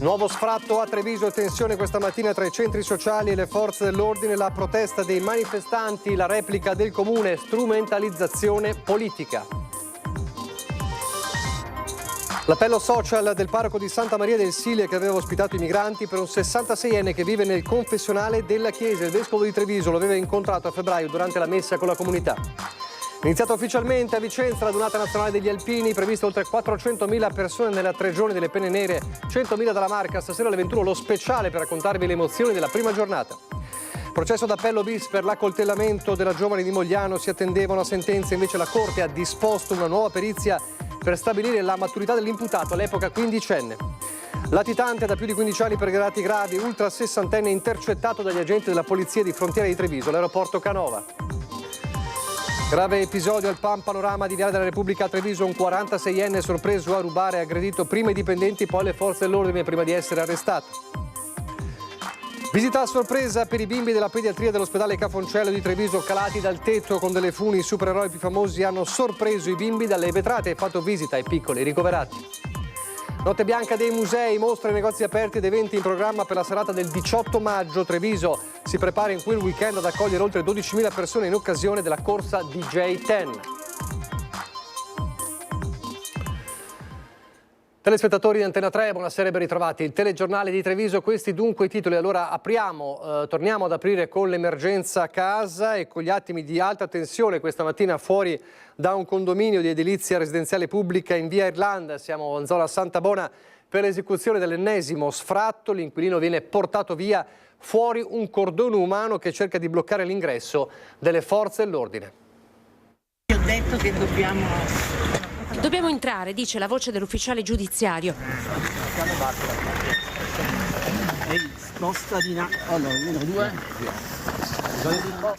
Nuovo sfratto a Treviso e tensione questa mattina tra i centri sociali e le forze dell'ordine, la protesta dei manifestanti, la replica del comune, strumentalizzazione politica. L'appello social del parroco di Santa Maria del Sile che aveva ospitato i migranti per un 66enne che vive nel confessionale della chiesa. Il vescovo di Treviso lo aveva incontrato a febbraio durante la messa con la comunità. Iniziata ufficialmente a Vicenza la donata nazionale degli alpini, prevista oltre 400.000 persone nella 3 giorni delle penne nere, 100.000 dalla Marca, stasera alle 21 lo speciale per raccontarvi le emozioni della prima giornata. Processo d'appello bis per l'accoltellamento della giovane di Mogliano, si attendeva una sentenza, invece la Corte ha disposto una nuova perizia per stabilire la maturità dell'imputato, all'epoca quindicenne. Latitante da più di 15 anni per reati gravi, ultra sessantenne intercettato dagli agenti della polizia di frontiera di Treviso, all'aeroporto Canova. Grave episodio al PAN Panorama di Viale della Repubblica a Treviso, un 46enne sorpreso a rubare e aggredito prima i dipendenti, poi le forze dell'ordine prima di essere arrestato. Visita a sorpresa per i bimbi della pediatria dell'ospedale Cafoncello di Treviso, calati dal tetto con delle funi. I supereroi più famosi hanno sorpreso i bimbi dalle vetrate e fatto visita ai piccoli ricoverati. Notte bianca dei musei, mostre, negozi aperti ed eventi in programma per la serata del 18 maggio. Treviso si prepara in quel weekend ad accogliere oltre 12.000 persone in occasione della corsa DJ10. Telespettatori di Antena 3, buonasera e ben ritrovati. Il telegiornale di Treviso, questi dunque i titoli. Allora torniamo ad aprire con l'emergenza casa e con gli attimi di alta tensione questa mattina fuori da un condominio di edilizia residenziale pubblica in via Irlanda. Siamo in zona Santa Bona per l'esecuzione dell'ennesimo sfratto. L'inquilino viene portato via, fuori un cordone umano che cerca di bloccare l'ingresso delle forze dell'ordine. Ho detto che Dobbiamo entrare, dice la voce dell'ufficiale giudiziario.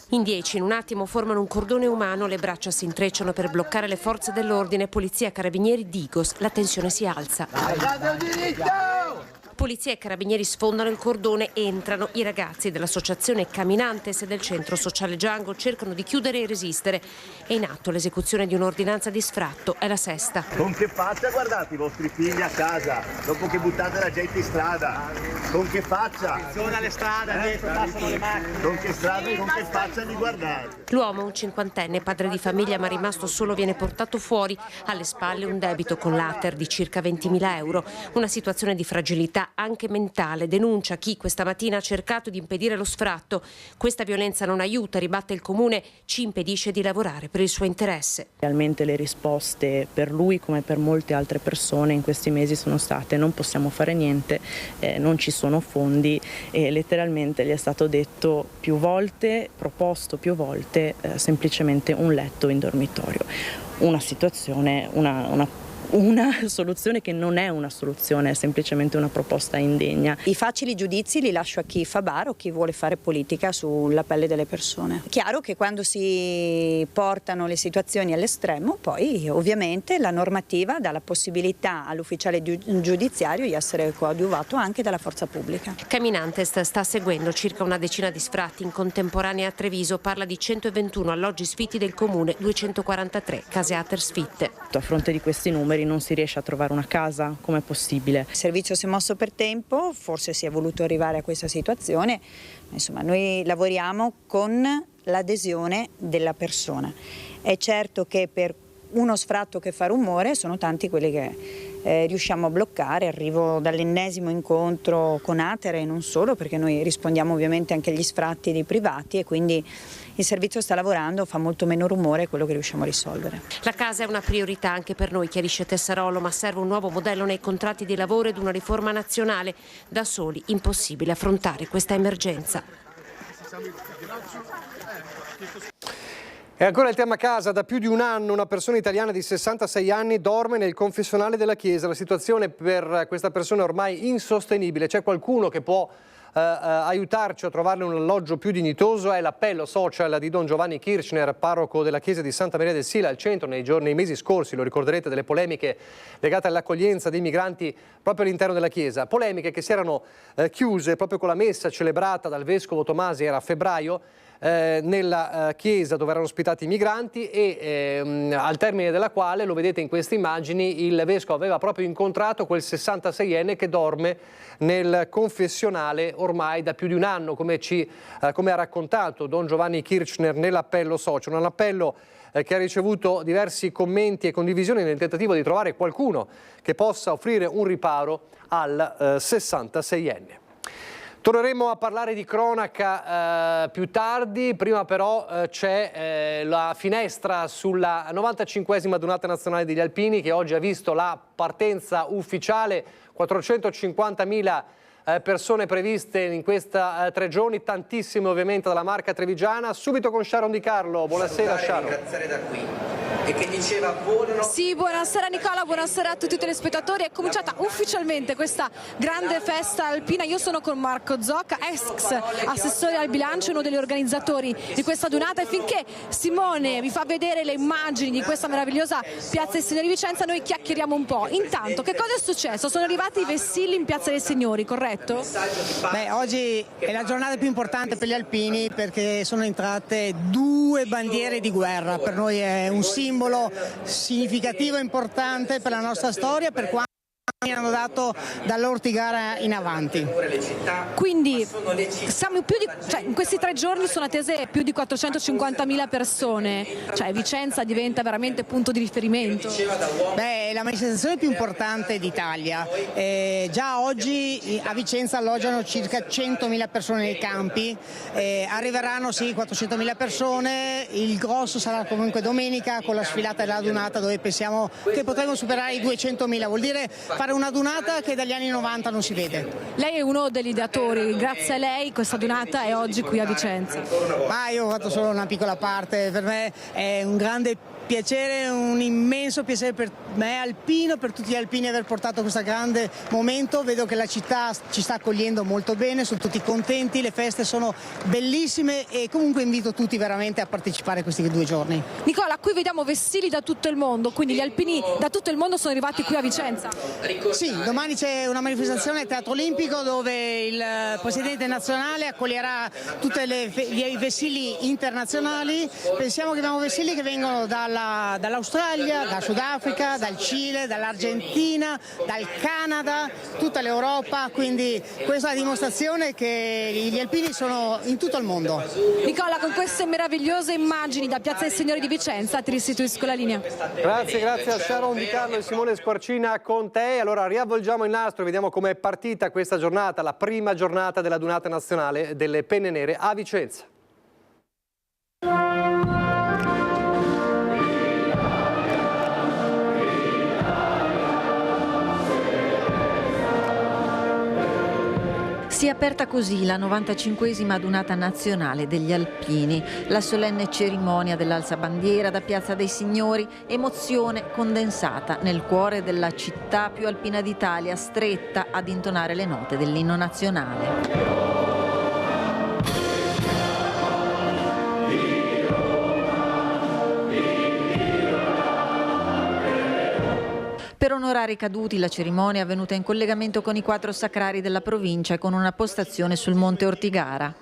In 10 in un attimo formano un cordone umano, le braccia si intrecciano per bloccare le forze dell'ordine, polizia, carabinieri, Digos. La tensione si alza. Polizia e carabinieri sfondano il cordone, entrano. I ragazzi dell'associazione Caminantes e del centro sociale Django cercano di chiudere e resistere. È in atto l'esecuzione di un'ordinanza di sfratto, è la sesta. Con che faccia guardate i vostri figli a casa, dopo che buttate la gente in strada? Con che faccia? attenzione alle strade, passano le macchine. Con che strada e con che faccia li guardate? L'uomo, un cinquantenne, padre di famiglia ma rimasto solo, viene portato fuori. Alle spalle un debito con l'Ater di circa 20.000 euro. Una situazione di fragilità anche mentale, denuncia chi questa mattina ha cercato di impedire lo sfratto. Questa violenza non aiuta, ribatte il comune, ci impedisce di lavorare per il suo interesse. Realmente le risposte per lui come per molte altre persone in questi mesi sono state: non possiamo fare niente, non ci sono fondi, e letteralmente gli è stato detto più volte, proposto più volte semplicemente un letto in dormitorio. Una situazione, una soluzione che non è una soluzione, è semplicemente una proposta indegna. I facili giudizi li lascio a chi fa bar o chi vuole fare politica sulla pelle delle persone. Chiaro che quando si portano le situazioni all'estremo, poi ovviamente la normativa dà la possibilità all'ufficiale giudiziario di essere coadiuvato anche dalla forza pubblica. Caminantes sta seguendo circa una decina di sfratti in contemporanea a Treviso, parla di 121 alloggi sfitti del comune, 243 case Ater sfitte. A fronte di questi numeri non si riesce a trovare una casa, com'è possibile? Il servizio si è mosso per tempo, forse si è voluto arrivare a questa situazione, insomma noi lavoriamo con l'adesione della persona. È certo che per uno sfratto che fa rumore sono tanti quelli che riusciamo a bloccare. Arrivo dall'ennesimo incontro con Ater e non solo, perché noi rispondiamo ovviamente anche agli sfratti dei privati e quindi il servizio sta lavorando, fa molto meno rumore quello che riusciamo a risolvere. La casa è una priorità anche per noi, chiarisce Tessarolo, ma serve un nuovo modello nei contratti di lavoro ed una riforma nazionale. Da soli impossibile affrontare questa emergenza. E ancora il tema casa. Da più di un anno una persona italiana di 66 anni dorme nel confessionale della chiesa. La situazione per questa persona è ormai insostenibile. C'è qualcuno che può aiutarci a trovarle un alloggio più dignitoso? È l'appello social di Don Giovanni Kirchner, parroco della chiesa di Santa Maria del Sile, al centro nei mesi scorsi, lo ricorderete, delle polemiche legate all'accoglienza dei migranti proprio all'interno della chiesa. Polemiche che si erano chiuse proprio con la messa celebrata dal vescovo Tomasi, era a febbraio, nella chiesa dove erano ospitati i migranti e al termine della quale, lo vedete in queste immagini, il vescovo aveva proprio incontrato quel 66enne che dorme nel confessionale ormai da più di un anno, come ha raccontato Don Giovanni Kirchner nell'appello social, un appello che ha ricevuto diversi commenti e condivisioni nel tentativo di trovare qualcuno che possa offrire un riparo al 66enne. Torneremo a parlare di cronaca più tardi, prima però c'è la finestra sulla 95esima Adunata Nazionale degli Alpini che oggi ha visto la partenza ufficiale, 450.000 persone previste in questa 3 giorni, tantissime ovviamente dalla Marca Trevigiana. Subito con Sharon Di Carlo, buonasera Sharon. Ringraziare da qui. E che diceva volano... Sì, buonasera Nicola, buonasera a tutti i telespettatori. È cominciata ufficialmente questa grande festa alpina. Io sono con Marco Zocca, ex assessore al bilancio, uno degli organizzatori di questa adunata, e finché Simone vi fa vedere le immagini di questa meravigliosa Piazza dei Signori di Vicenza noi chiacchieriamo un po'. Intanto, che cosa è successo? Sono arrivati i vessilli in Piazza dei Signori, corretto? Beh, oggi è la giornata più importante per gli alpini perché sono entrate 2 bandiere di guerra. Per noi è un simbolo significativo e importante per la nostra storia, per quanto hanno dato dall'Ortigara in avanti. Quindi siamo in questi 3 giorni sono attese più di 450.000 persone, cioè Vicenza diventa veramente punto di riferimento. Beh, è la manifestazione più importante d'Italia. Già oggi a Vicenza alloggiano circa 100.000 persone nei campi, arriveranno sì 400.000 persone, il grosso sarà comunque domenica con la sfilata della Adunata dove pensiamo che potremo superare i 200.000, vuol dire fare una Adunata che dagli anni 90 non si vede. Lei è uno degli ideatori, grazie a lei questa Adunata è oggi qui a Vicenza. Ma io ho fatto solo una piccola parte, per me è un grande piacere, un immenso piacere per me alpino, per tutti gli alpini aver portato questo grande momento. Vedo che la città ci sta accogliendo molto bene, sono tutti contenti, le feste sono bellissime e comunque invito tutti veramente a partecipare a questi 2 giorni. Nicola, qui vediamo vessilli da tutto il mondo, quindi gli alpini da tutto il mondo sono arrivati qui a Vicenza. Sì, domani c'è una manifestazione al Teatro Olimpico dove il Presidente nazionale accoglierà tutti i vessilli internazionali. Pensiamo che abbiamo vessilli che vengono dall'Australia, dal Sudafrica, dal Cile, dall'Argentina, dal Canada, tutta l'Europa, quindi questa è la dimostrazione che gli alpini sono in tutto il mondo. Nicola, con queste meravigliose immagini da Piazza dei Signori di Vicenza ti restituisco la linea. Grazie a Sharon Di Carlo e Simone Squarcina con te. Allora riavvolgiamo il nastro e vediamo com'è partita questa giornata, la prima giornata della Adunata Nazionale delle Penne Nere a Vicenza. Si è aperta così la 95esima Adunata Nazionale degli Alpini, la solenne cerimonia dell'alzabandiera da Piazza dei Signori, emozione condensata nel cuore della città più alpina d'Italia, stretta ad intonare le note dell'inno nazionale. Per onorare i caduti la cerimonia è avvenuta in collegamento con i 4 sacrari della provincia e con una postazione sul Monte Ortigara.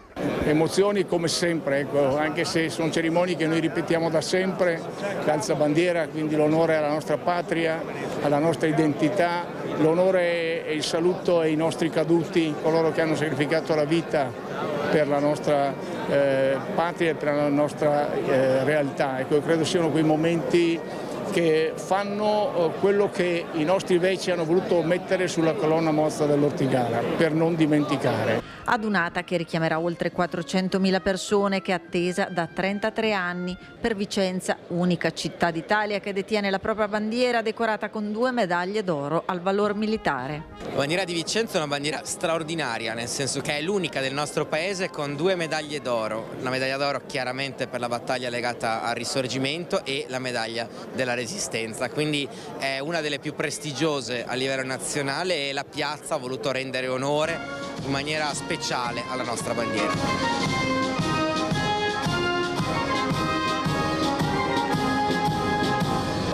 Emozioni come sempre, ecco, anche se sono cerimonie che noi ripetiamo da sempre, l'alzabandiera, quindi l'onore alla nostra patria, alla nostra identità, l'onore e il saluto ai nostri caduti, coloro che hanno sacrificato la vita per la nostra patria e per la nostra realtà. Ecco, credo siano quei momenti che fanno quello che i nostri veci hanno voluto mettere sulla colonna mozza dell'Ortigara, per non dimenticare. Adunata che richiamerà oltre 400.000 persone, che è attesa da 33 anni. Per Vicenza, unica città d'Italia che detiene la propria bandiera decorata con 2 medaglie d'oro al valor militare. La bandiera di Vicenza è una bandiera straordinaria, nel senso che è l'unica del nostro paese con 2 medaglie d'oro. La medaglia d'oro chiaramente per la battaglia legata al Risorgimento e la medaglia della Resistenza, quindi è una delle più prestigiose a livello nazionale e la piazza ha voluto rendere onore in maniera speciale alla nostra bandiera.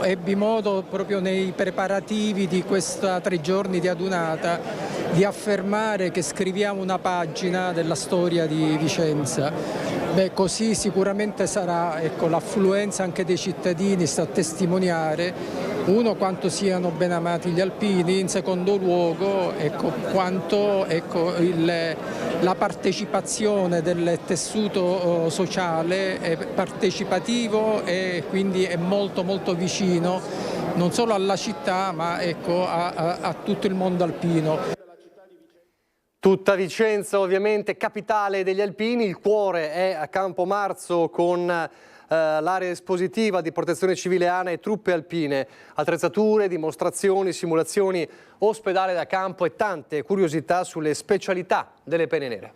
ebbi modo proprio nei preparativi di questa 3 giorni di adunata di affermare che scriviamo una pagina della storia di Vicenza. Così sicuramente sarà, l'affluenza anche dei cittadini sta a testimoniare quanto siano ben amati gli alpini, in secondo luogo quanto la partecipazione del tessuto sociale è partecipativo e quindi è molto molto vicino non solo alla città ma a tutto il mondo alpino. Tutta Vicenza ovviamente capitale degli alpini, il cuore è a Campo Marzo con l'area espositiva di Protezione Civile ANA e truppe alpine, attrezzature, dimostrazioni, simulazioni, ospedale da campo e tante curiosità sulle specialità delle pene nere.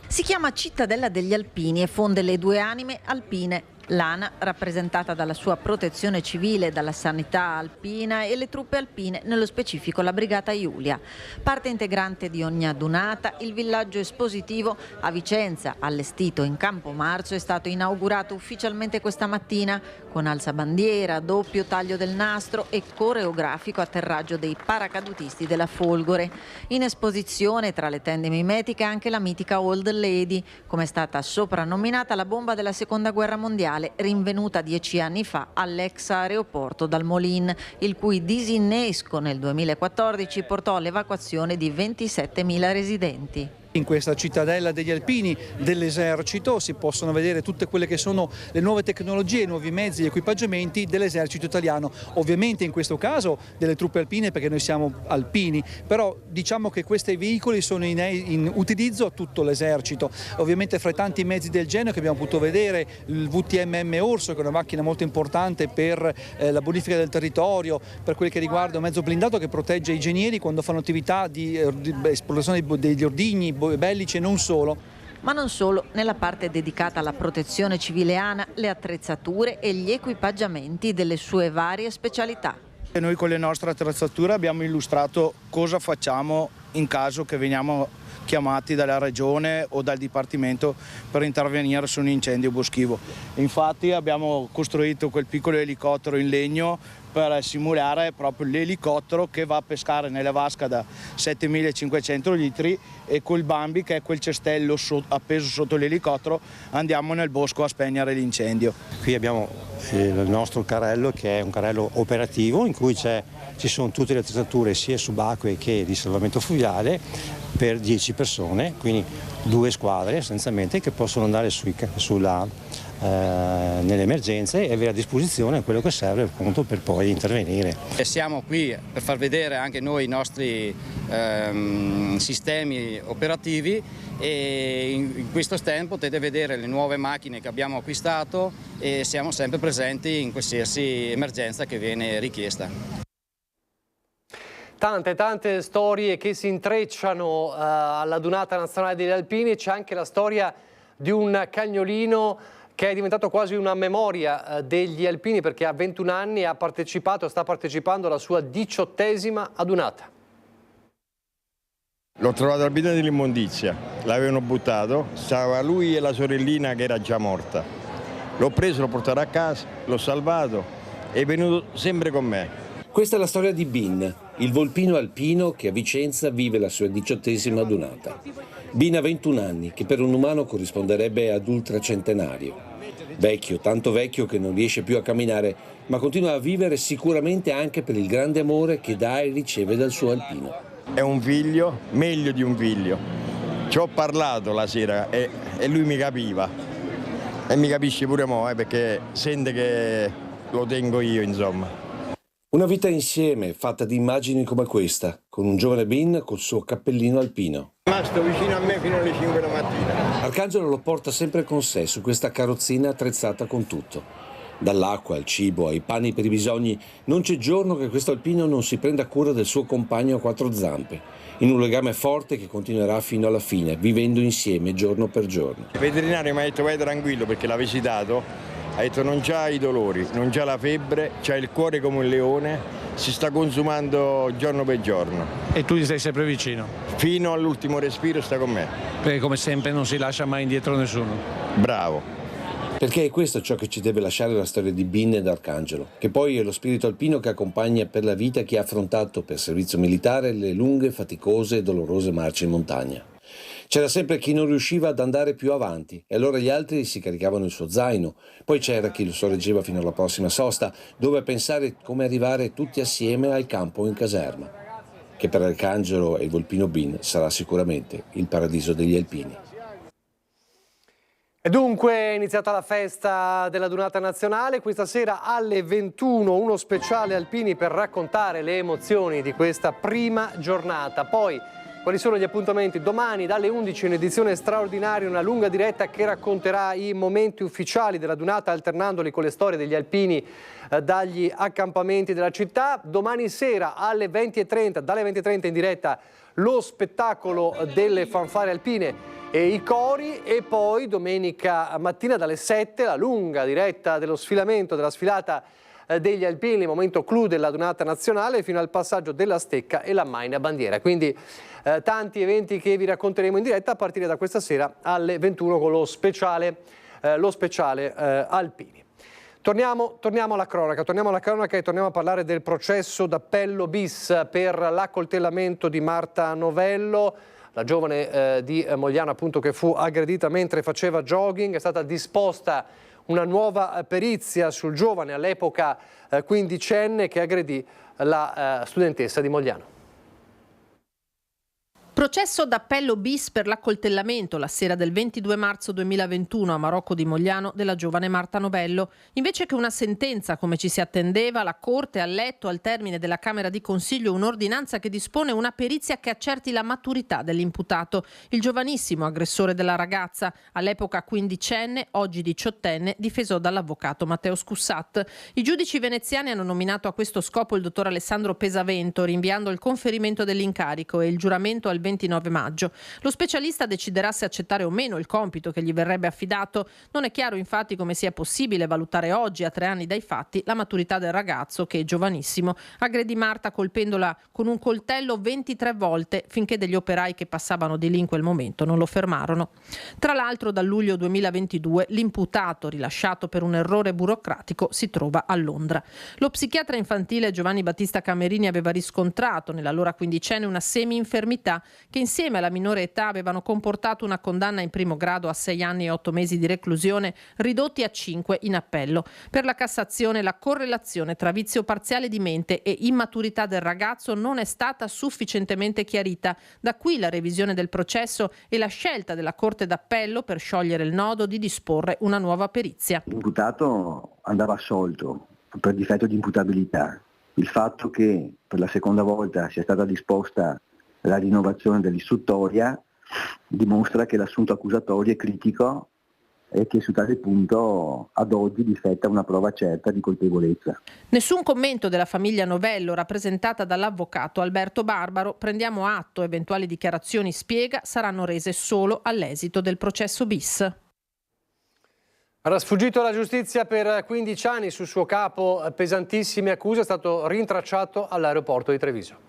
Si chiama Cittadella degli Alpini e fonde le 2 anime alpine. L'ANA, rappresentata dalla sua protezione civile, dalla sanità alpina e le truppe alpine, nello specifico la Brigata Iulia. Parte integrante di ogni adunata, il villaggio espositivo a Vicenza, allestito in Campo Marzo, è stato inaugurato ufficialmente questa mattina con alzabandiera, doppio taglio del nastro e coreografico atterraggio dei paracadutisti della Folgore. In esposizione tra le tende mimetiche anche la mitica Old Lady, come è stata soprannominata la bomba della Seconda Guerra Mondiale, rinvenuta 10 anni fa all'ex aeroporto Dal Molin, il cui disinnesco nel 2014 portò all'evacuazione di 27.000 residenti. In questa cittadella degli alpini dell'esercito si possono vedere tutte quelle che sono le nuove tecnologie, i nuovi mezzi e equipaggiamenti dell'esercito italiano. Ovviamente in questo caso delle truppe alpine perché noi siamo alpini, però diciamo che questi veicoli sono in utilizzo a tutto l'esercito. Ovviamente fra i tanti mezzi del genere che abbiamo potuto vedere il VTMM Orso, che è una macchina molto importante per la bonifica del territorio, per quel che riguarda un mezzo blindato che protegge i genieri quando fanno attività di esplorazione degli ordigni bellici e non solo. Ma non solo, nella parte dedicata alla protezione civile ANA, le attrezzature e gli equipaggiamenti delle sue varie specialità. Noi con le nostre attrezzature abbiamo illustrato cosa facciamo in caso che veniamo chiamati dalla regione o dal dipartimento per intervenire su un incendio boschivo. Infatti abbiamo costruito quel piccolo elicottero in legno per simulare proprio l'elicottero che va a pescare nella vasca da 7.500 litri e col Bambi, che è quel cestello appeso sotto l'elicottero, andiamo nel bosco a spegnere l'incendio. Qui abbiamo il nostro carrello, che è un carrello operativo in cui ci sono tutte le attrezzature sia subacquee che di salvamento fluviale per 10 persone, quindi 2 squadre essenzialmente che possono andare nelle emergenze e avere a disposizione quello che serve appunto per poi intervenire. Siamo qui per far vedere anche noi i nostri sistemi operativi e in questo stand potete vedere le nuove macchine che abbiamo acquistato e siamo sempre presenti in qualsiasi emergenza che viene richiesta. Tante storie che si intrecciano all'adunata nazionale degli alpini. C'è anche la storia di un cagnolino che è diventato quasi una memoria degli alpini perché a 21 anni sta partecipando alla sua 18ª adunata. L'ho trovato al bidone dell'immondizia, l'avevano buttato, stava lui e la sorellina che era già morta. L'ho preso, l'ho portato a casa, l'ho salvato e è venuto sempre con me. Questa è la storia di Bin, il volpino alpino che a Vicenza vive la sua 18ª adunata. Bin ha 21 anni, che per un umano corrisponderebbe ad ultracentenario. Vecchio, tanto vecchio che non riesce più a camminare, ma continua a vivere sicuramente anche per il grande amore che dà e riceve dal suo alpino. È un figlio, meglio di un figlio. Ci ho parlato la sera e lui mi capiva. E mi capisce pure mo', perché sente che lo tengo io, insomma. Una vita insieme, fatta di immagini come questa, con un giovane Bin col suo cappellino alpino. Rimasto vicino a me fino alle 5 della mattina. Arcangelo lo porta sempre con sé su questa carrozzina attrezzata con tutto. Dall'acqua al cibo ai panni per i bisogni, non c'è giorno che questo alpino non si prenda cura del suo compagno a 4 zampe, in un legame forte che continuerà fino alla fine, vivendo insieme giorno per giorno. Il veterinario mi ha detto vai tranquillo perché l'ha visitato. Ha detto non c'ha i dolori, non c'ha la febbre, c'ha il cuore come un leone, si sta consumando giorno per giorno. E tu gli stai sempre vicino? Fino all'ultimo respiro sta con me. Perché come sempre non si lascia mai indietro nessuno. Bravo. Perché è questo ciò che ci deve lasciare la storia di Bin ed Arcangelo, che poi è lo spirito alpino che accompagna per la vita chi ha affrontato per servizio militare le lunghe, faticose e dolorose marce in montagna. C'era sempre chi non riusciva ad andare più avanti e allora gli altri si caricavano il suo zaino. Poi c'era chi lo sorreggeva fino alla prossima sosta, dove pensare come arrivare tutti assieme al campo in caserma, che per Arcangelo e il volpino Bin sarà sicuramente il paradiso degli alpini. E dunque è iniziata la festa della Dunata Nazionale, questa sera alle 21 uno speciale Alpini per raccontare le emozioni di questa prima giornata. Poi quali sono gli appuntamenti? Domani dalle 11 un'edizione straordinaria, una lunga diretta che racconterà i momenti ufficiali della Dunata alternandoli con le storie degli alpini dagli accampamenti della città. Domani sera alle 20:30, dalle 20:30 in diretta lo spettacolo delle fanfare alpine e i cori, e poi domenica mattina dalle 7 la lunga diretta dello sfilamento, della sfilata degli alpini, il momento clou della Dunata Nazionale, fino al passaggio della stecca e la Maina Bandiera. Quindi tanti eventi che vi racconteremo in diretta a partire da questa sera alle 21 con lo speciale Alpini. Torniamo alla cronaca e torniamo a parlare del processo d'appello bis per l'accoltellamento di Marta Novello, la giovane di Mogliano appunto che fu aggredita mentre faceva jogging. È stata disposta una nuova perizia sul giovane all'epoca quindicenne che aggredì la studentessa di Mogliano. Processo d'appello bis per l'accoltellamento la sera del 22 marzo 2021 a Marocco di Mogliano della giovane Marta Novello. Invece che una sentenza come ci si attendeva, la Corte ha letto al termine della Camera di Consiglio un'ordinanza che dispone una perizia che accerti la maturità dell'imputato, il giovanissimo aggressore della ragazza, all'epoca quindicenne, oggi diciottenne, difeso dall'avvocato Matteo Scussat. I giudici veneziani hanno nominato a questo scopo il dottor Alessandro Pesavento, rinviando il conferimento dell'incarico e il giuramento al 29 maggio. Lo specialista deciderà se accettare o meno il compito che gli verrebbe affidato. Non è chiaro infatti come sia possibile valutare oggi, a 3 anni dai fatti, la maturità del ragazzo che, giovanissimo, aggredì Marta colpendola con un coltello 23 volte finché degli operai che passavano di lì in quel momento non lo fermarono. Tra l'altro dal luglio 2022 l'imputato, rilasciato per un errore burocratico, si trova a Londra. Lo psichiatra infantile Giovanni Battista Camerini aveva riscontrato nell'allora quindicenne una semi-infermità che insieme alla minore età avevano comportato una condanna in primo grado a 6 anni e 8 mesi di reclusione, ridotti a 5 in appello. Per la Cassazione la correlazione tra vizio parziale di mente e immaturità del ragazzo non è stata sufficientemente chiarita. Da qui la revisione del processo e la scelta della Corte d'Appello, per sciogliere il nodo, di disporre una nuova perizia. L'imputato andava assolto per difetto di imputabilità. Il fatto che per la seconda volta sia stata disposta la rinnovazione dell'istruttoria dimostra che l'assunto accusatorio è critico e che su tale punto ad oggi difetta una prova certa di colpevolezza. Nessun commento della famiglia Novello, rappresentata dall'avvocato Alberto Barbaro. Prendiamo atto, eventuali dichiarazioni, spiega, saranno rese solo all'esito del processo bis. Era sfuggito alla giustizia per 15 anni, sul suo capo pesantissime accuse, è stato rintracciato all'aeroporto di Treviso.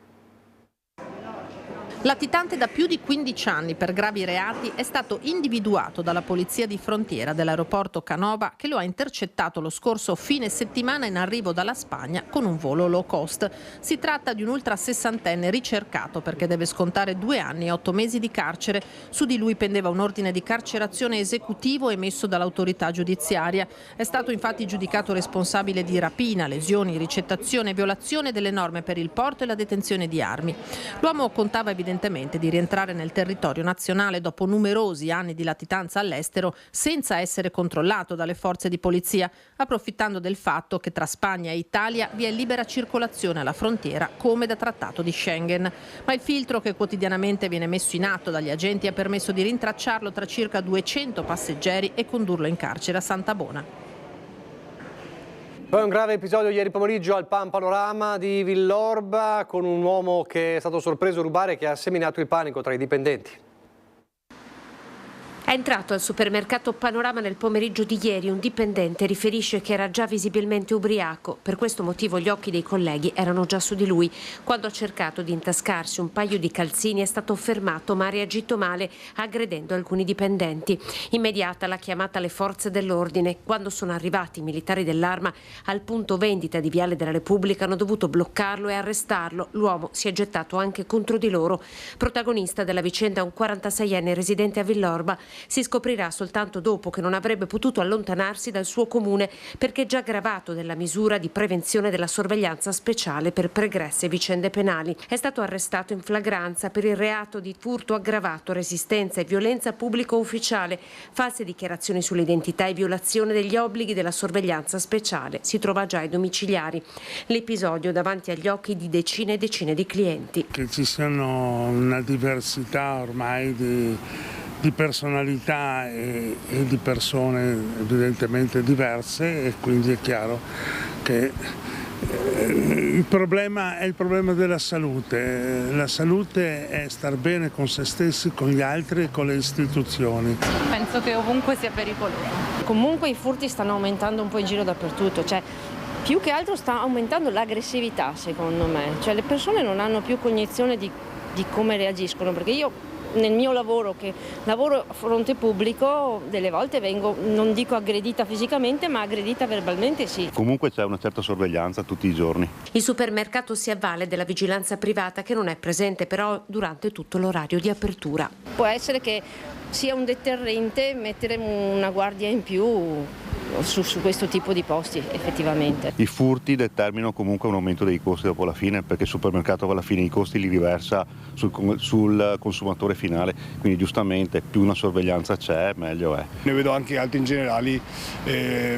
Latitante da più di 15 anni per gravi reati, è stato individuato dalla polizia di frontiera dell'aeroporto Canova, che lo ha intercettato lo scorso fine settimana in arrivo dalla Spagna con un volo low cost. Si tratta di un ultrasessantenne ricercato perché deve scontare 2 anni e 8 mesi di carcere. Su di lui pendeva un ordine di carcerazione esecutivo emesso dall'autorità giudiziaria. È stato infatti giudicato responsabile di rapina, lesioni, ricettazione e violazione delle norme per il porto e la detenzione di armi. L'uomo contava evidentemente di rientrare nel territorio nazionale dopo numerosi anni di latitanza all'estero senza essere controllato dalle forze di polizia, approfittando del fatto che tra Spagna e Italia vi è libera circolazione alla frontiera come da trattato di Schengen. Ma il filtro che quotidianamente viene messo in atto dagli agenti ha permesso di rintracciarlo tra circa 200 passeggeri e condurlo in carcere a Santabona. Poi un grave episodio ieri pomeriggio al Pan Panorama di Villorba con un uomo che è stato sorpreso a rubare e che ha seminato il panico tra i dipendenti. È entrato al supermercato Panorama nel pomeriggio di ieri. Un dipendente riferisce che era già visibilmente ubriaco. Per questo motivo gli occhi dei colleghi erano già su di lui. Quando ha cercato di intascarsi un paio di calzini è stato fermato, ma ha reagito male, aggredendo alcuni dipendenti. Immediata la chiamata alle forze dell'ordine. Quando sono arrivati i militari dell'Arma al punto vendita di Viale della Repubblica hanno dovuto bloccarlo e arrestarlo. L'uomo si è gettato anche contro di loro. Protagonista della vicenda un 46enne residente a Villorba. Si scoprirà soltanto dopo che non avrebbe potuto allontanarsi dal suo comune perché già gravato della misura di prevenzione della sorveglianza speciale per pregresse vicende penali. È stato arrestato in flagranza per il reato di furto aggravato, resistenza e violenza pubblico ufficiale, false dichiarazioni sull'identità e violazione degli obblighi della sorveglianza speciale. Si trova già ai domiciliari. L'episodio davanti agli occhi di decine e decine di clienti. Che ci siano una diversità ormai di personalità e di persone evidentemente diverse, e quindi è chiaro che il problema è il problema della salute. La salute è star bene con se stessi, con gli altri e con le istituzioni. Penso che ovunque sia pericoloso. Comunque i furti stanno aumentando un po' in giro dappertutto, cioè più che altro sta aumentando l'aggressività, secondo me. Cioè le persone non hanno più cognizione di come reagiscono, perché io nel mio lavoro, che lavoro a fronte pubblico, delle volte vengo, non dico aggredita fisicamente, ma aggredita verbalmente sì. Comunque c'è una certa sorveglianza tutti i giorni. Il supermercato si avvale della vigilanza privata, che non è presente però durante tutto l'orario di apertura. Può essere che sia un deterrente mettere una guardia in più su questo tipo di posti, effettivamente. I furti determinano comunque un aumento dei costi dopo la fine, perché il supermercato alla fine i costi li riversa sul consumatore finale, quindi giustamente più una sorveglianza c'è, meglio è. Ne vedo anche altri in generali,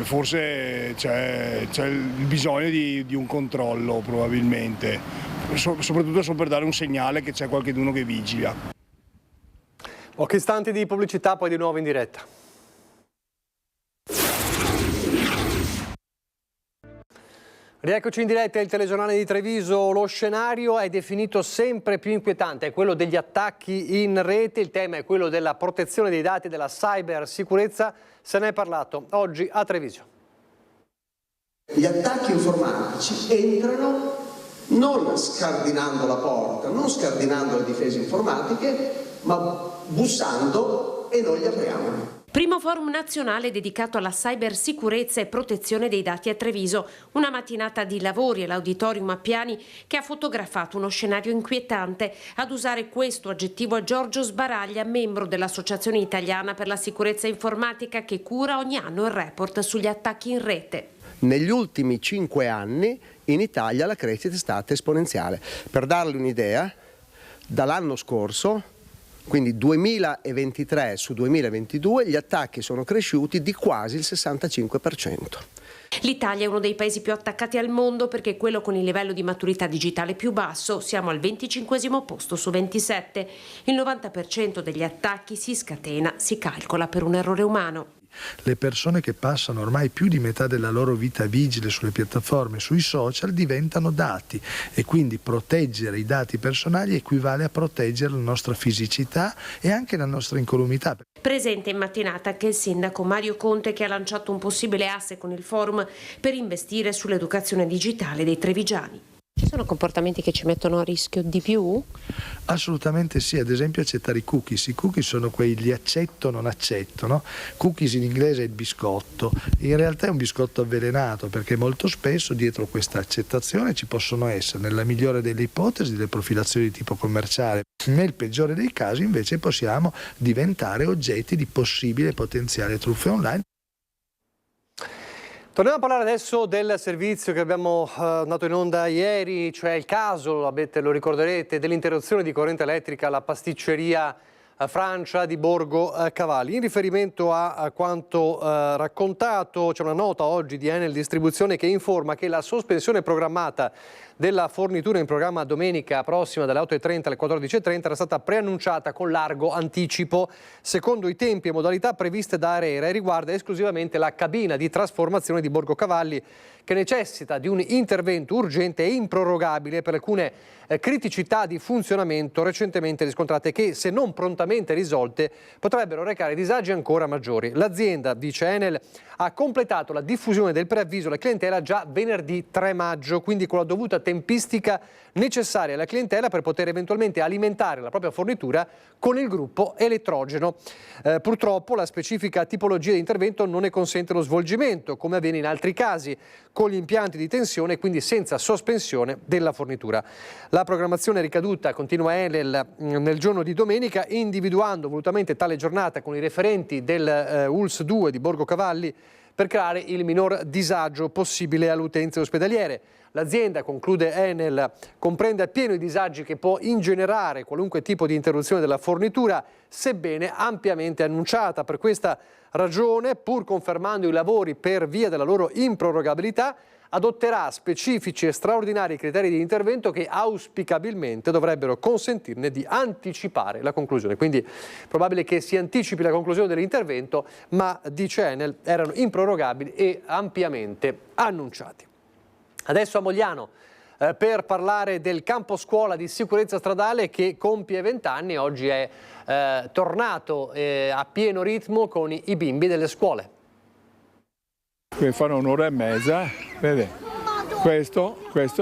forse c'è il bisogno di un controllo probabilmente, soprattutto solo per dare un segnale che c'è qualcuno che vigila. Pochi istanti di pubblicità, poi di nuovo in diretta. Rieccoci in diretta al telegiornale di Treviso. Lo scenario è definito sempre più inquietante, è quello degli attacchi in rete. Il tema è quello della protezione dei dati, della cybersicurezza. Se ne è parlato oggi a Treviso. Gli attacchi informatici entrano non scardinando la porta, non scardinando le difese informatiche, ma bussando e noi li apriamo. Primo forum nazionale dedicato alla cybersicurezza e protezione dei dati a Treviso. Una mattinata di lavori all'Auditorium Appiani che ha fotografato uno scenario inquietante. Ad usare questo aggettivo è Giorgio Sbaraglia, membro dell'Associazione Italiana per la Sicurezza Informatica, che cura ogni anno il report sugli attacchi in rete. Negli ultimi 5 anni in Italia la crescita è stata esponenziale. Per darle un'idea, dall'anno scorso, quindi 2023 su 2022, gli attacchi sono cresciuti di quasi il 65%. L'Italia è uno dei paesi più attaccati al mondo perché è quello con il livello di maturità digitale più basso. Siamo al 25° posto su 27. Il 90% degli attacchi si scatena, si calcola, per un errore umano. Le persone che passano ormai più di metà della loro vita vigile sulle piattaforme, sui social, diventano dati, e quindi proteggere i dati personali equivale a proteggere la nostra fisicità e anche la nostra incolumità. Presente in mattinata anche il sindaco Mario Conte, che ha lanciato un possibile asse con il forum per investire sull'educazione digitale dei trevigiani. Ci sono comportamenti che ci mettono a rischio di più? Assolutamente sì, ad esempio accettare i cookies. I cookies sono quei li accetto non accetto, no? Cookies in inglese è il biscotto, in realtà è un biscotto avvelenato, perché molto spesso dietro questa accettazione ci possono essere, nella migliore delle ipotesi, delle profilazioni di tipo commerciale. Nel peggiore dei casi invece possiamo diventare oggetti di possibile potenziale truffe online. Torniamo a parlare adesso del servizio che abbiamo dato in onda ieri, cioè il caso, lo ricorderete, dell'interruzione di corrente elettrica alla pasticceria Francia di Borgo Cavalli. In riferimento a quanto raccontato, c'è una nota oggi di Enel Distribuzione che informa che la sospensione programmata della fornitura in programma domenica prossima dalle 8:30 alle 14:30 era stata preannunciata con largo anticipo. Secondo i tempi e modalità previste da ARERA, riguarda esclusivamente la cabina di trasformazione di Borgo Cavalli, che necessita di un intervento urgente e improrogabile per alcune criticità di funzionamento recentemente riscontrate che, se non prontamente risolte, potrebbero recare disagi ancora maggiori. L'azienda, dice Enel, ha completato la diffusione del preavviso alla clientela già venerdì 3 maggio, quindi con la dovuta tempistica necessaria alla clientela per poter eventualmente alimentare la propria fornitura con il gruppo elettrogeno. Purtroppo la specifica tipologia di intervento non ne consente lo svolgimento, come avviene in altri casi, con gli impianti di tensione, quindi senza sospensione della fornitura. La programmazione è ricaduta, continua Enel, nel giorno di domenica, individuando volutamente tale giornata con i referenti del ULSS 2 di Borgo Cavalli per creare il minor disagio possibile alle utenze ospedaliere. L'azienda, conclude Enel, comprende appieno i disagi che può ingenerare qualunque tipo di interruzione della fornitura, sebbene ampiamente annunciata. Per questa ragione, pur confermando i lavori per via della loro improrogabilità, adotterà specifici e straordinari criteri di intervento che auspicabilmente dovrebbero consentirne di anticipare la conclusione. Quindi è probabile che si anticipi la conclusione dell'intervento, ma, dice Enel, erano improrogabili e ampiamente annunciati. Adesso a Mogliano per parlare del campo scuola di sicurezza stradale che compie 20 anni, oggi è tornato a pieno ritmo con i bimbi delle scuole. Qui fanno un'ora e mezza, vede, questo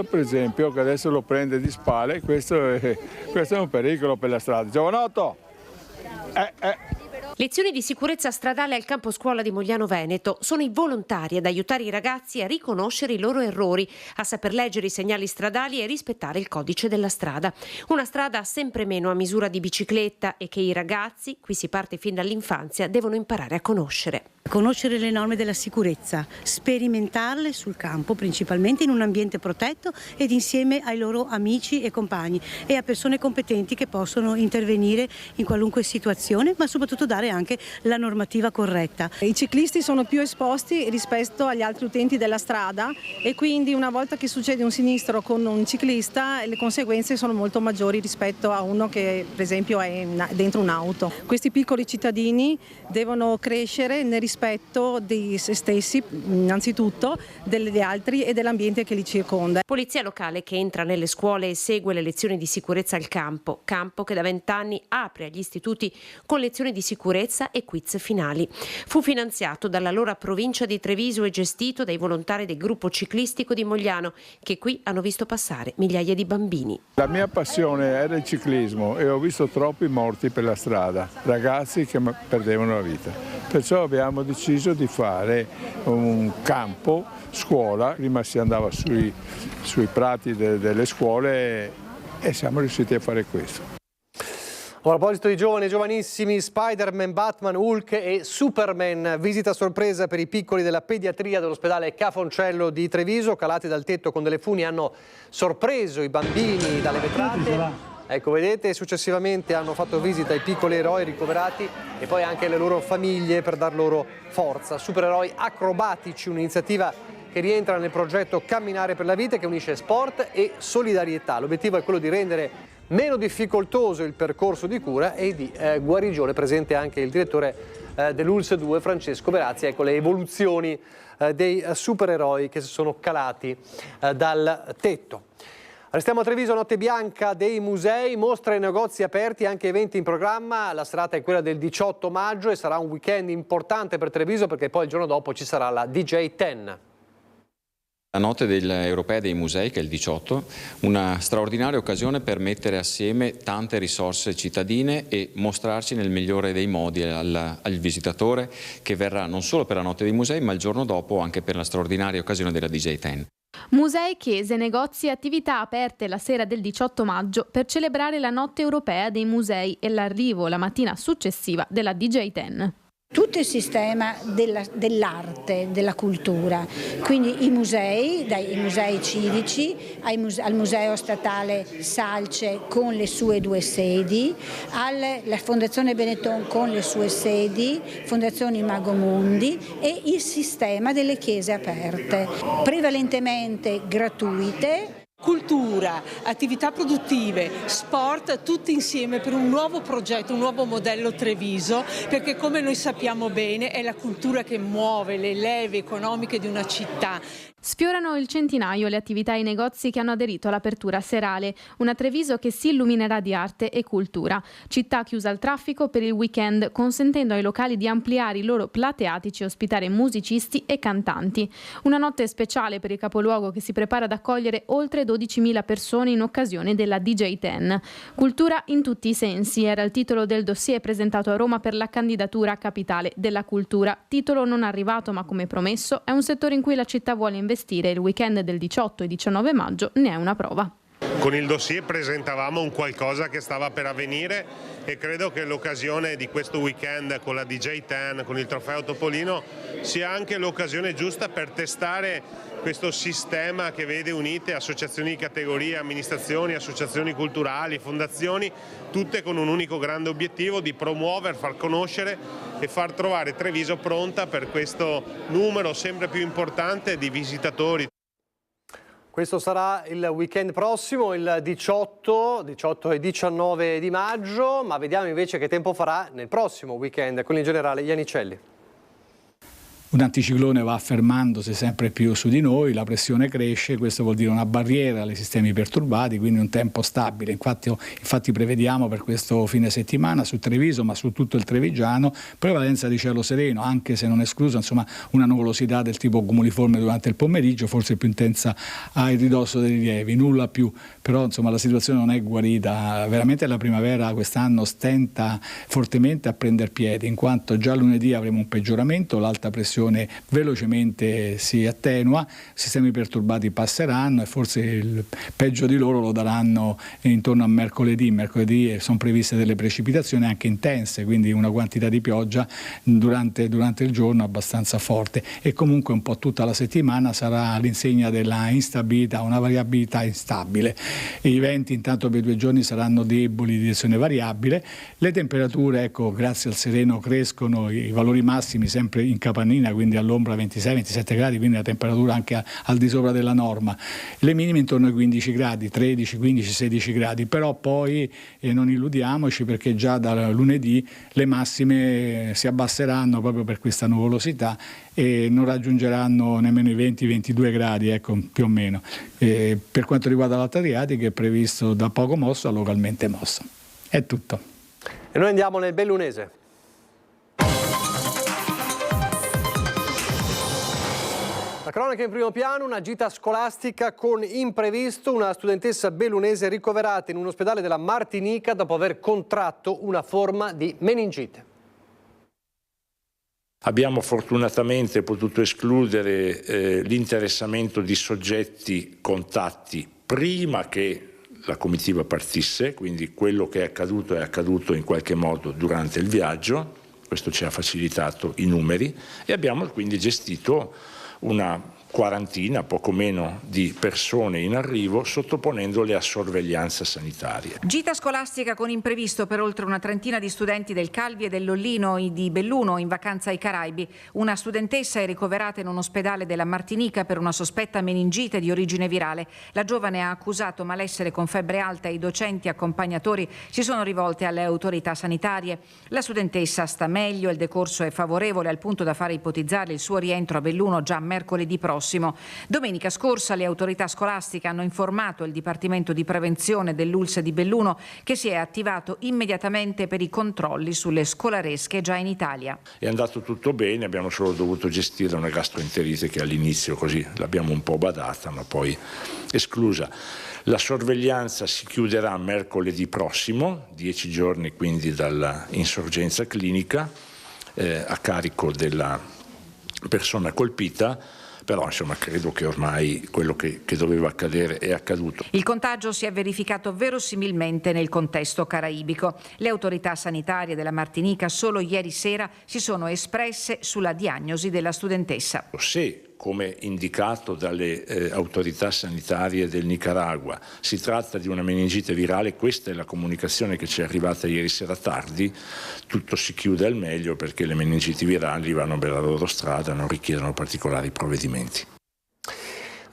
per esempio che adesso lo prende di spalle, questo è un pericolo per la strada. Giovanotto! Lezioni di sicurezza stradale al campo scuola di Mogliano Veneto. Sono i volontari ad aiutare i ragazzi a riconoscere i loro errori, a saper leggere i segnali stradali e rispettare il codice della strada. Una strada sempre meno a misura di bicicletta e che i ragazzi, qui si parte fin dall'infanzia, devono imparare a conoscere. Conoscere le norme della sicurezza, sperimentarle sul campo, principalmente in un ambiente protetto ed insieme ai loro amici e compagni e a persone competenti che possono intervenire in qualunque situazione, ma soprattutto dare anche la normativa corretta. I ciclisti sono più esposti rispetto agli altri utenti della strada e quindi una volta che succede un sinistro con un ciclista le conseguenze sono molto maggiori rispetto a uno che per esempio è dentro un'auto. Questi piccoli cittadini devono crescere nel rispetto di se stessi innanzitutto, degli altri e dell'ambiente che li circonda. Polizia locale che entra nelle scuole e segue le lezioni di sicurezza al campo che da 20 anni apre agli istituti con lezioni di sicurezza e quiz finali. Fu finanziato dall'allora provincia di Treviso e gestito dai volontari del gruppo ciclistico di Mogliano che qui hanno visto passare migliaia di bambini. La mia passione era il ciclismo e ho visto troppi morti per la strada, ragazzi che perdevano la vita. Perciò abbiamo deciso di fare un campo scuola, prima si andava sui prati delle scuole e siamo riusciti a fare questo. A proposito di giovani e giovanissimi, Spider-Man, Batman, Hulk e Superman, visita sorpresa per i piccoli della pediatria dell'ospedale Cafoncello di Treviso, calati dal tetto con delle funi, hanno sorpreso i bambini dalle vetrate. Ecco, vedete, successivamente hanno fatto visita ai piccoli eroi ricoverati e poi anche alle loro famiglie per dar loro forza. Supereroi acrobatici, un'iniziativa che rientra nel progetto Camminare per la Vita che unisce sport e solidarietà. L'obiettivo è quello di rendere meno difficoltoso il percorso di cura e di guarigione. Presente anche il direttore dell'ULSS 2, Francesco Berazzi. Ecco le evoluzioni dei supereroi che si sono calati dal tetto. Restiamo a Treviso, notte bianca dei musei, mostre e negozi aperti, anche eventi in programma. La serata è quella del 18 maggio e sarà un weekend importante per Treviso perché poi il giorno dopo ci sarà la DJ 10. La notte europea dei musei, che è il 18, una straordinaria occasione per mettere assieme tante risorse cittadine e mostrarci nel migliore dei modi al visitatore che verrà non solo per la notte dei musei ma il giorno dopo anche per la straordinaria occasione della DJ 10. Musei, chiese, negozi e attività aperte la sera del 18 maggio per celebrare la notte europea dei musei e l'arrivo la mattina successiva della DJ 10. Tutto il sistema dell'arte, della cultura, quindi i musei, dai musei civici al museo statale Salce con le sue 2 sedi, alla Fondazione Benetton con le sue sedi, Fondazione Mago Mundi e il sistema delle chiese aperte, prevalentemente gratuite. Cultura, attività produttive, sport, tutti insieme per un nuovo progetto, un nuovo modello Treviso, perché come noi sappiamo bene è la cultura che muove le leve economiche di una città. Sfiorano il centinaio le attività e i negozi che hanno aderito all'apertura serale, una Treviso che si illuminerà di arte e cultura. Città chiusa al traffico per il weekend, consentendo ai locali di ampliare i loro plateatici e ospitare musicisti e cantanti. Una notte speciale per il capoluogo che si prepara ad accogliere oltre 12.000 persone in occasione della DJ 10. Cultura in tutti i sensi era il titolo del dossier presentato a Roma per la candidatura a capitale della cultura. Titolo non arrivato, ma come promesso è un settore in cui la città vuole investire. Il weekend del 18 e 19 maggio ne è una prova. Con il dossier presentavamo un qualcosa che stava per avvenire e credo che l'occasione di questo weekend con la DJ 10, con il trofeo Topolino, sia anche l'occasione giusta per testare questo sistema che vede unite associazioni di categoria, amministrazioni, associazioni culturali, fondazioni, tutte con un unico grande obiettivo di promuovere, far conoscere e far trovare Treviso pronta per questo numero sempre più importante di visitatori. Questo sarà il weekend prossimo, il 18 e 19 di maggio, ma vediamo invece che tempo farà nel prossimo weekend con il generale Iannicelli. Un anticiclone va affermandosi sempre più su di noi, la pressione cresce, questo vuol dire una barriera ai sistemi perturbati, quindi un tempo stabile. Infatti prevediamo per questo fine settimana su Treviso, ma su tutto il Trevigiano, prevalenza di cielo sereno, anche se non esclusa una nuvolosità del tipo cumuliforme durante il pomeriggio, forse più intensa a ridosso dei rilievi, nulla più, però la situazione non è guarita. Veramente la primavera quest'anno stenta fortemente a prendere piede, in quanto già lunedì avremo un peggioramento, l'alta pressione velocemente si attenua, i sistemi perturbati passeranno e forse il peggio di loro lo daranno intorno a mercoledì. Mercoledì sono previste delle precipitazioni anche intense, quindi una quantità di pioggia durante il giorno abbastanza forte, e comunque un po' tutta la settimana sarà all'insegna della instabilità, una variabilità instabile. I venti intanto per 2 giorni saranno deboli di direzione variabile, le temperature grazie al sereno crescono, i valori massimi sempre in capannina, quindi all'ombra 26-27 gradi, quindi la temperatura anche al di sopra della norma, le minime intorno ai 15 gradi, 13, 15, 16 gradi, però poi non illudiamoci, perché già da lunedì le massime si abbasseranno proprio per questa nuvolosità e non raggiungeranno nemmeno i 20-22 gradi, più o meno. Per quanto riguarda l'Alta Adriatica è previsto da poco mosso a localmente mosso. È tutto. E noi andiamo nel Bellunese. La cronaca in primo piano, una gita scolastica con imprevisto, una studentessa bellunese ricoverata in un ospedale della Martinica dopo aver contratto una forma di meningite. Abbiamo fortunatamente potuto escludere l'interessamento di soggetti contatti prima che la comitiva partisse, quindi quello che è accaduto in qualche modo durante il viaggio, questo ci ha facilitato i numeri, e abbiamo quindi gestito una quarantina, poco meno, di persone in arrivo, sottoponendole a sorveglianza sanitaria. Gita scolastica con imprevisto per oltre una trentina di studenti del Calvi e dell'Ollino di Belluno in vacanza ai Caraibi. Una studentessa è ricoverata in un ospedale della Martinica per una sospetta meningite di origine virale. La giovane ha accusato malessere con febbre alta e i docenti accompagnatori si sono rivolti alle autorità sanitarie. La studentessa sta meglio, il decorso è favorevole al punto da fare ipotizzare il suo rientro a Belluno già mercoledì prossimo. Domenica scorsa le autorità scolastiche hanno informato il Dipartimento di Prevenzione dell'ULSS di Belluno, che si è attivato immediatamente per i controlli sulle scolaresche già in Italia. È andato tutto bene, abbiamo solo dovuto gestire una gastroenterite che all'inizio così l'abbiamo un po' badata, ma poi esclusa. La sorveglianza si chiuderà mercoledì prossimo, 10 giorni quindi dall'insorgenza clinica, a carico della persona colpita. Però credo che ormai quello che doveva accadere è accaduto. Il contagio si è verificato verosimilmente nel contesto caraibico. Le autorità sanitarie della Martinica solo ieri sera si sono espresse sulla diagnosi della studentessa. Se, come indicato dalle autorità sanitarie del Nicaragua, si tratta di una meningite virale, questa è la comunicazione che ci è arrivata ieri sera tardi, tutto si chiude al meglio, perché le meningiti virali vanno per la loro strada, non richiedono particolari provvedimenti.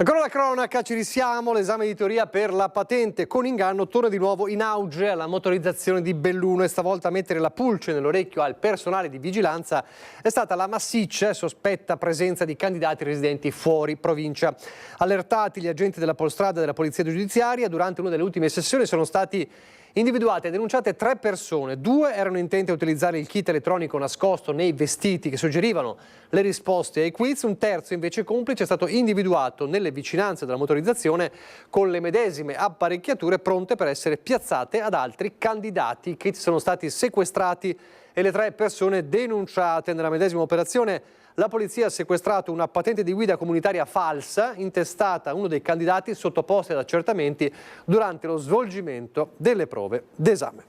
Ancora la cronaca, ci risiamo, l'esame di teoria per la patente con inganno torna di nuovo in auge alla motorizzazione di Belluno e stavolta a mettere la pulce nell'orecchio al personale di vigilanza è stata la massiccia e sospetta presenza di candidati residenti fuori provincia. Allertati gli agenti della Polstrada e della Polizia Giudiziaria, durante una delle ultime sessioni sono stati individuate e denunciate 3 persone. 2 erano intenti a utilizzare il kit elettronico nascosto nei vestiti che suggerivano le risposte ai quiz. Un terzo, invece complice, è stato individuato nelle vicinanze della motorizzazione con le medesime apparecchiature pronte per essere piazzate ad altri candidati. I kit sono stati sequestrati e le 3 persone denunciate. Nella medesima operazione la polizia ha sequestrato una patente di guida comunitaria falsa intestata a uno dei candidati sottoposti ad accertamenti durante lo svolgimento delle prove d'esame.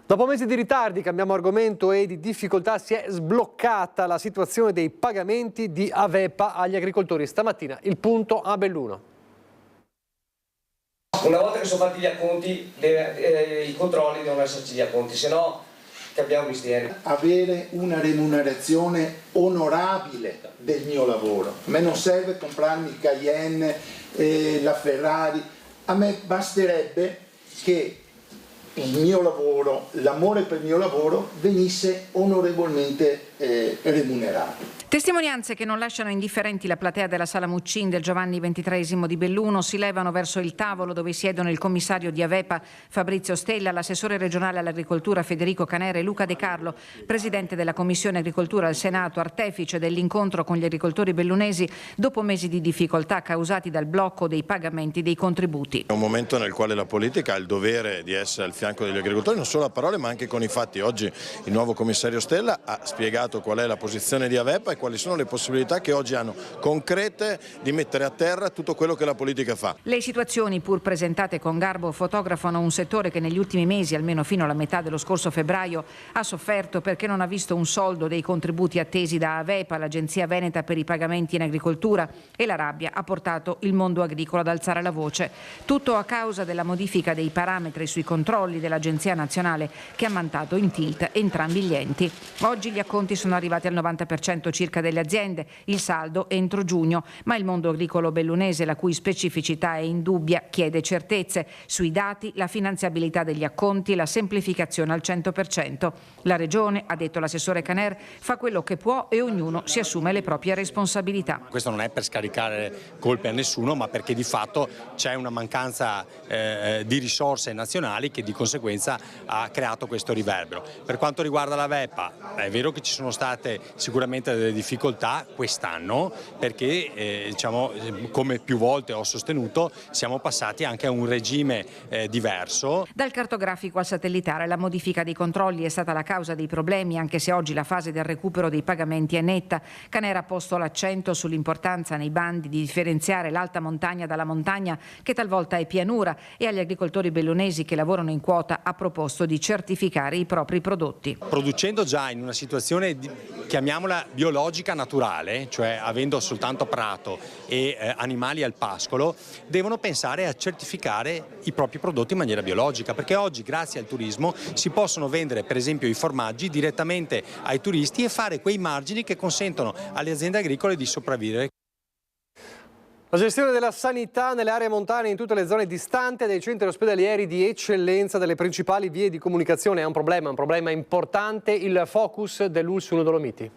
Dopo mesi di ritardi, cambiamo argomento, e di difficoltà, si è sbloccata la situazione dei pagamenti di Avepa agli agricoltori. Stamattina il punto a Belluno. Una volta che sono fatti gli acconti, i controlli devono esserci gli acconti, se no capiamo misteri. Avere una remunerazione onorabile del mio lavoro. A me non serve comprarmi il Cayenne, la Ferrari, a me basterebbe che il mio lavoro, l'amore per il mio lavoro venisse onorevolmente remunerato. Testimonianze che non lasciano indifferenti la platea della Sala Muccin del Giovanni XXIII di Belluno si levano verso il tavolo dove siedono il commissario di Avepa Fabrizio Stella, l'assessore regionale all'agricoltura Federico Canera e Luca De Carlo, presidente della Commissione Agricoltura al Senato, artefice dell'incontro con gli agricoltori bellunesi dopo mesi di difficoltà causati dal blocco dei pagamenti dei contributi. È un momento nel quale la politica ha il dovere di essere al fianco degli agricoltori, non solo a parole ma anche con i fatti. Oggi il nuovo commissario Stella ha spiegato qual è la posizione di Avepa e quali sono le possibilità che oggi hanno concrete di mettere a terra tutto quello che la politica fa. Le situazioni, pur presentate con garbo, fotografano un settore che negli ultimi mesi, almeno fino alla metà dello scorso febbraio, ha sofferto perché non ha visto un soldo dei contributi attesi da Avepa, l'agenzia veneta per i pagamenti in agricoltura, e la rabbia ha portato il mondo agricolo ad alzare la voce. Tutto a causa della modifica dei parametri sui controlli dell'Agenzia Nazionale che ha mandato in tilt entrambi gli enti. Oggi gli acconti sono arrivati al 90% circa delle aziende, il saldo entro giugno, ma il mondo agricolo bellunese, la cui specificità è indubbia, chiede certezze sui dati, la finanziabilità degli acconti, la semplificazione al 100%. La Regione, ha detto l'assessore Caner, fa quello che può e ognuno si assume le proprie responsabilità. Questo non è per scaricare colpe a nessuno, ma perché di fatto c'è una mancanza di risorse nazionali che di conseguenza ha creato questo riverbero. Per quanto riguarda la Vepa, è vero che ci sono state sicuramente delle difficoltà quest'anno perché diciamo, come più volte ho sostenuto, siamo passati anche a un regime diverso. Dal cartografico al satellitare la modifica dei controlli è stata la causa dei problemi, anche se oggi la fase del recupero dei pagamenti è netta. Canera ha posto l'accento sull'importanza nei bandi di differenziare l'alta montagna dalla montagna, che talvolta è pianura, e agli agricoltori bellunesi che lavorano in quota ha proposto di certificare i propri prodotti. Producendo già in una situazione, chiamiamola biologica naturale, cioè avendo soltanto prato e animali al pascolo, devono pensare a certificare i propri prodotti in maniera biologica, perché oggi grazie al turismo si possono vendere per esempio i formaggi direttamente ai turisti e fare quei margini che consentono alle aziende agricole di sopravvivere. La gestione della sanità nelle aree montane in tutte le zone distanti dai centri ospedalieri di eccellenza delle principali vie di comunicazione è un problema importante, il focus dell'Ulsuno Dolomiti.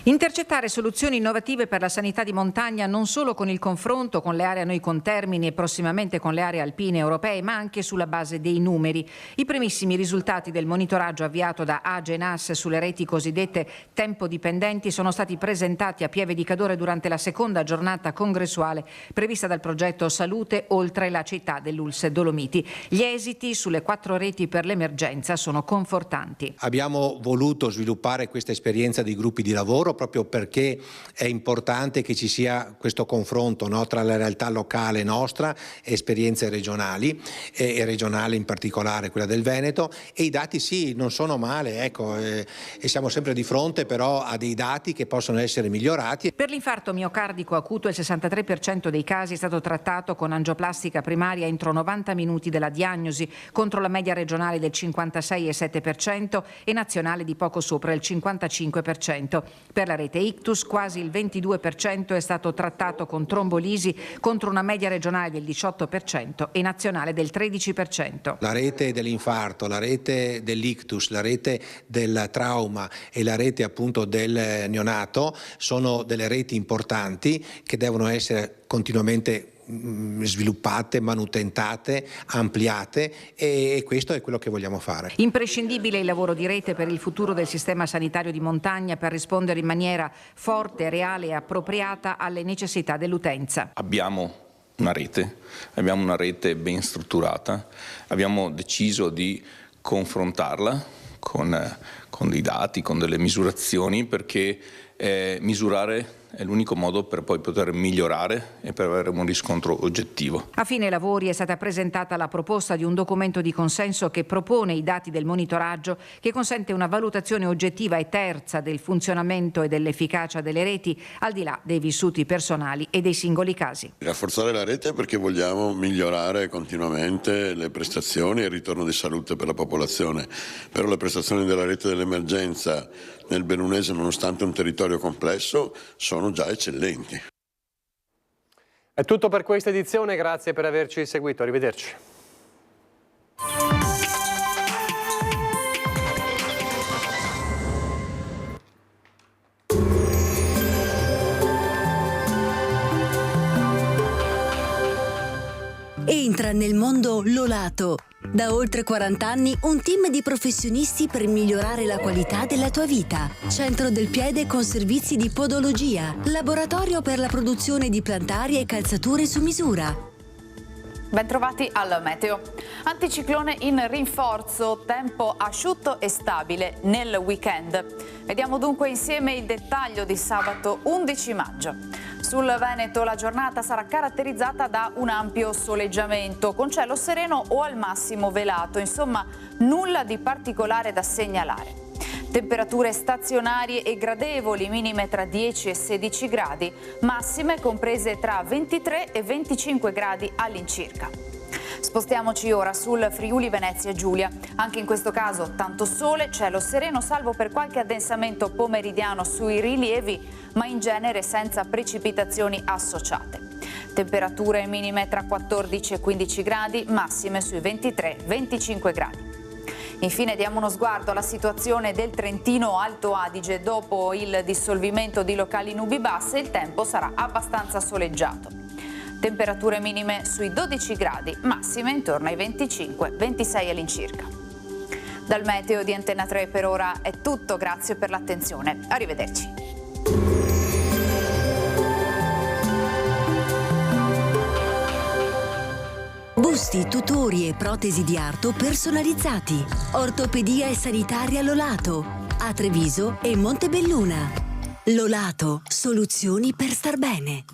Intercettare soluzioni innovative per la sanità di montagna non solo con il confronto con le aree a noi contermini e prossimamente con le aree alpine europee, ma anche sulla base dei numeri. I primissimi risultati del monitoraggio avviato da Agenas sulle reti cosiddette tempo dipendenti sono stati presentati a Pieve di Cadore durante la seconda giornata congressuale prevista dal progetto Salute oltre la città dell'Ulse Dolomiti. Gli esiti sulle 4 reti per l'emergenza sono confortanti. Abbiamo voluto sviluppare questa esperienza di gruppi di lavoro proprio perché è importante che ci sia questo confronto, no, tra la realtà locale nostra e esperienze regionali e regionale in particolare quella del Veneto, e i dati sì, non sono male, ecco, e siamo sempre di fronte però a dei dati che possono essere migliorati. Per l'infarto miocardico acuto il 63% dei casi è stato trattato con angioplastica primaria entro 90 minuti dalla diagnosi, contro la media regionale del 56,7% e nazionale di poco sopra il 55%. Per Per la rete Ictus quasi il 22% è stato trattato con trombolisi, contro una media regionale del 18% e nazionale del 13%. La rete dell'infarto, la rete dell'ictus, la rete del trauma e la rete appunto del neonato sono delle reti importanti che devono essere continuamente sviluppate, manutentate, ampliate, e questo è quello che vogliamo fare. Imprescindibile il lavoro di rete per il futuro del sistema sanitario di montagna per rispondere in maniera forte, reale e appropriata alle necessità dell'utenza. Abbiamo una rete ben strutturata, abbiamo deciso di confrontarla con dei dati, con delle misurazioni, perché misurare è l'unico modo per poi poter migliorare e per avere un riscontro oggettivo. A fine lavori è stata presentata la proposta di un documento di consenso che propone i dati del monitoraggio, che consente una valutazione oggettiva e terza del funzionamento e dell'efficacia delle reti, al di là dei vissuti personali e dei singoli casi. Rafforzare la rete perché vogliamo migliorare continuamente le prestazioni e il ritorno di salute per la popolazione, però le prestazioni della rete dell'emergenza nel bellunese, nonostante un territorio complesso, sono già eccellenti. È tutto per questa edizione, grazie per averci seguito, arrivederci. Entra nel mondo Lolato. Da oltre 40 anni un team di professionisti per migliorare la qualità della tua vita. Centro del piede con servizi di podologia. Laboratorio per la produzione di plantari e calzature su misura. Bentrovati al meteo. Anticiclone in rinforzo, tempo asciutto e stabile nel weekend. Vediamo dunque insieme il dettaglio di sabato 11 maggio. Sul Veneto la giornata sarà caratterizzata da un ampio soleggiamento, con cielo sereno o al massimo velato, insomma nulla di particolare da segnalare. Temperature stazionarie e gradevoli, minime tra 10 e 16 gradi, massime comprese tra 23 e 25 gradi all'incirca. Spostiamoci ora sul Friuli Venezia Giulia. Anche in questo caso tanto sole, cielo sereno, salvo per qualche addensamento pomeridiano sui rilievi, ma in genere senza precipitazioni associate. Temperature minime tra 14 e 15 gradi, massime sui 23-25 gradi. Infine diamo uno sguardo alla situazione del Trentino Alto Adige. Dopo il dissolvimento di locali nubi basse, il tempo sarà abbastanza soleggiato. Temperature minime sui 12 gradi, massime intorno ai 25-26 all'incirca. Dal meteo di Antenna 3 per ora è tutto, grazie per l'attenzione. Arrivederci. Busti, tutori e protesi di arto personalizzati. Ortopedia e sanitaria Lolato. A Treviso e Montebelluna. Lolato, soluzioni per star bene.